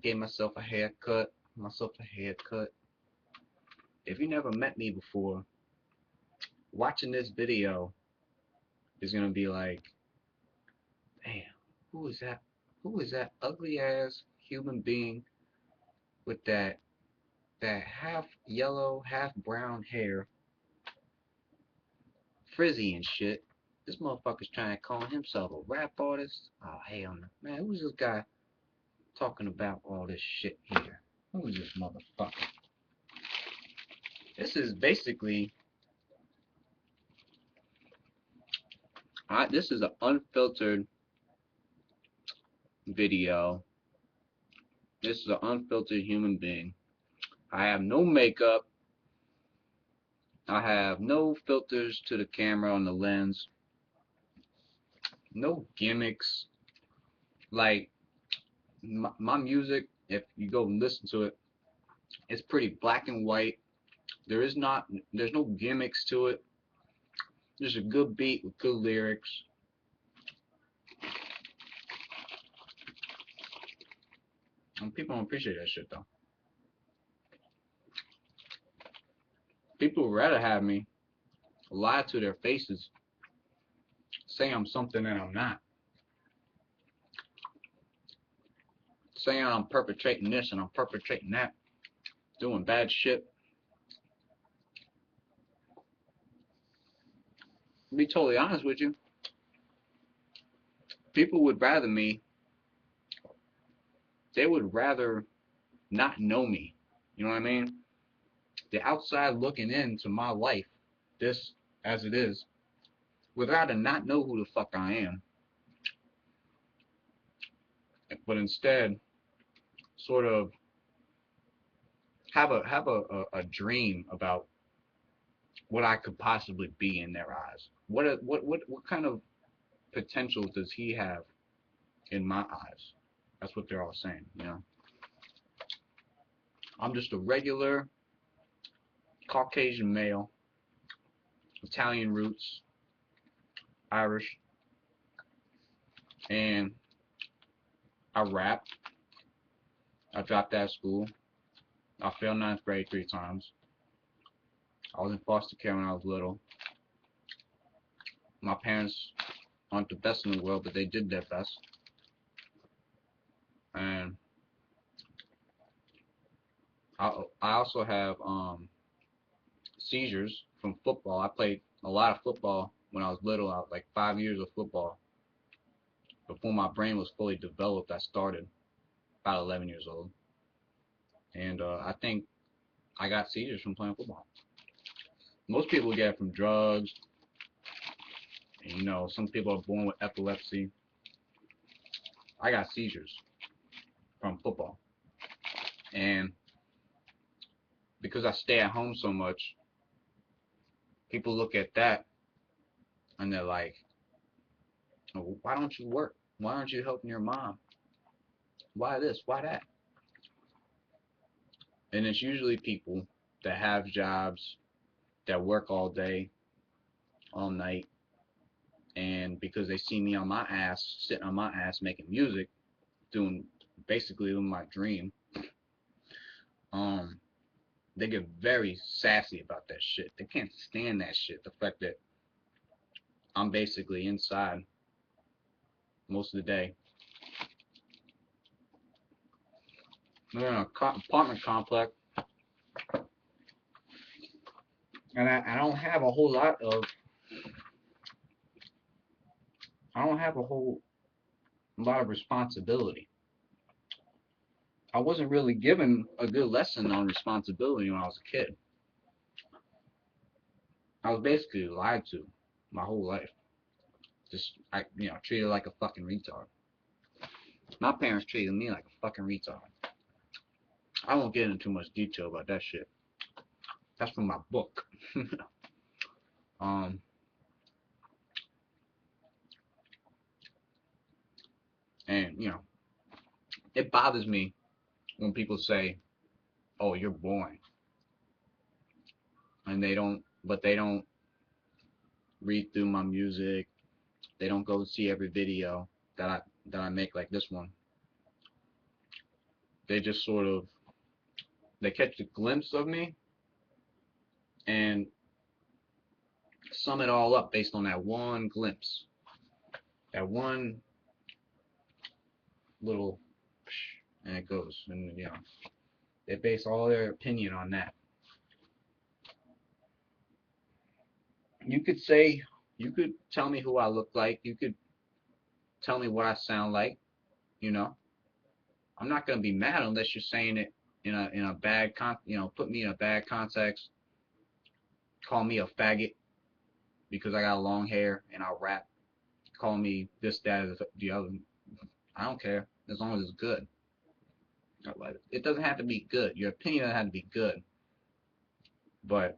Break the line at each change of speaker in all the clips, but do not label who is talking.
Gave myself a haircut. If you never met me before, watching this video is gonna be like, damn, who is that? Who is that ugly ass human being with that half yellow, half brown hair, frizzy and shit? This motherfucker's trying to call himself a rap artist. Oh hell no, man! Who's this guy talking about all this shit here? Who is this motherfucker? This is basically, this is an unfiltered video. This is an unfiltered human being. I have no makeup. I have no filters to the camera on the lens. No gimmicks. Like, my music, if you go and listen to it, it's pretty black and white. There's no gimmicks to it. There's a good beat with good lyrics. And people don't appreciate that shit though. People would rather have me lie to their faces, say I'm something that I'm not, saying I'm perpetrating this and I'm perpetrating that, doing bad shit. To be totally honest with you, people would rather me, they would rather not know me. You know what I mean? The outside looking into my life, this as it is, would rather not know who the fuck I am, but instead sort of have a dream about what I could possibly be in their eyes. What kind of potential does he have in my eyes? That's what they're all saying, you know. I'm just a regular Caucasian male, Italian roots, Irish, and I rap. I dropped out of school. I failed ninth grade 3 times. I was in foster care when I was little. My parents aren't the best in the world, but they did their best. And I also have seizures from football. I played a lot of football when I was little. I was like 5 years of football. Before my brain was fully developed, I started about 11 years old. And I think I got seizures from playing football. Most people get it from drugs. And, you know, some people are born with epilepsy. I got seizures from football. And because I stay at home so much, people look at that and they're like, oh, why don't you work? Why aren't you helping your mom? Why this? Why that? And it's usually people that have jobs, that work all day, all night, and because they see me on my ass, sitting on my ass making music, doing basically my dream, they get very sassy about that shit. They can't stand that shit. The fact that I'm basically inside most of the day. We're in an apartment complex, and I don't have a whole lot of, responsibility. I wasn't really given a good lesson on responsibility when I was a kid. I was basically lied to my whole life. Just, treated like a fucking retard. My parents treated me like a fucking retard. I won't get into too much detail about that shit. That's from my book. And, it bothers me when people say, oh, you're boring. And they don't read through my music. They don't go see every video that I make, like this one. they just sort of, they catch a glimpse of me and sum it all up based on that one glimpse, that one little, and it goes, and you know, they base all their opinion on that. You could say, you could tell me who I look like, you could tell me what I sound like, you know. I'm not gonna be mad unless you're saying it in a bad put me in a bad context, call me a faggot because I got long hair and I rap, call me this, that, or the other. I don't care as long as it's good. It doesn't have to be good. Your opinion doesn't have to be good, but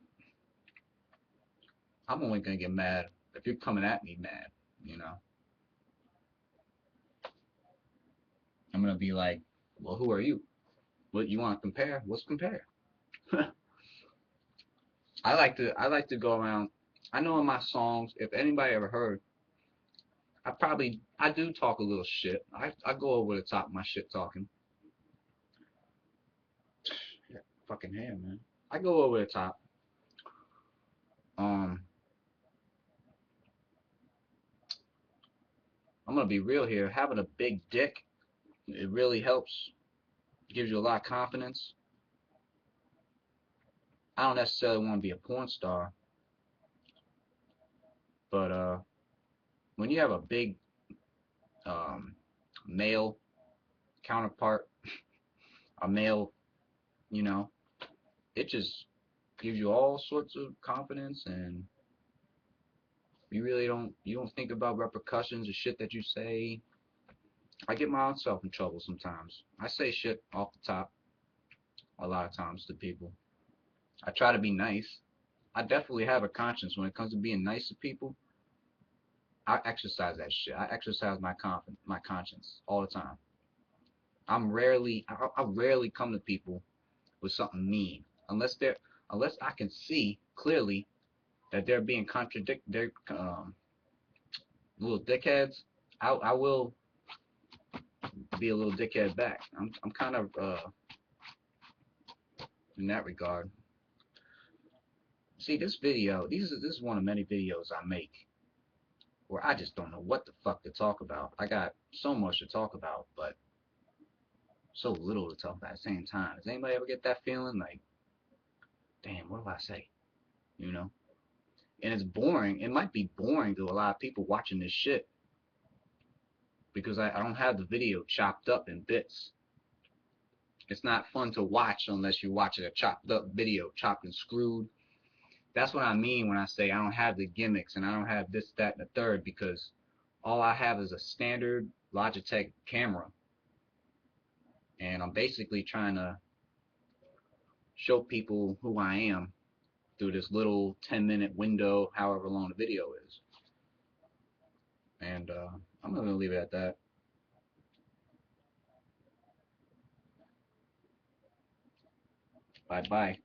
I'm only gonna get mad if you're coming at me mad. You know, I'm gonna be like, well, who are you? What you want to compare? Let's compare. I like to go around. I know in my songs, if anybody ever heard, I do talk a little shit. I go over the top of my shit talking. Yeah, fucking hair, man. I go over the top. I'm gonna be real here. Having a big dick, it really helps. It gives you a lot of confidence. I don't necessarily want to be a porn star, but when you have a big male counterpart, a male, you know, it just gives you all sorts of confidence, and you don't think about repercussions or shit that you say. I get myself in trouble sometimes. I say shit off the top a lot of times to people. I try to be nice. I definitely have a conscience when it comes to being nice to people. I exercise that shit. I exercise my conscience all the time. I rarely come to people with something mean unless I can see clearly that they're being they're little dickheads. I will be a little dickhead back. I'm kind of in that regard. See, this is one of many videos I make where I just don't know what the fuck to talk about. I got so much to talk about, but so little to talk about at the same time. Does anybody ever get that feeling like, damn, what do I say? You know? And it's boring. It might be boring to a lot of people watching this shit because I don't have the video chopped up in bits. It's not fun to watch unless you're watching a chopped up video, chopped and screwed. That's what I mean when I say I don't have the gimmicks and I don't have this, that, and the third, because all I have is a standard Logitech camera. And I'm basically trying to show people who I am through this little 10-minute window, however long the video is. And I'm going to leave it at that. Bye-bye.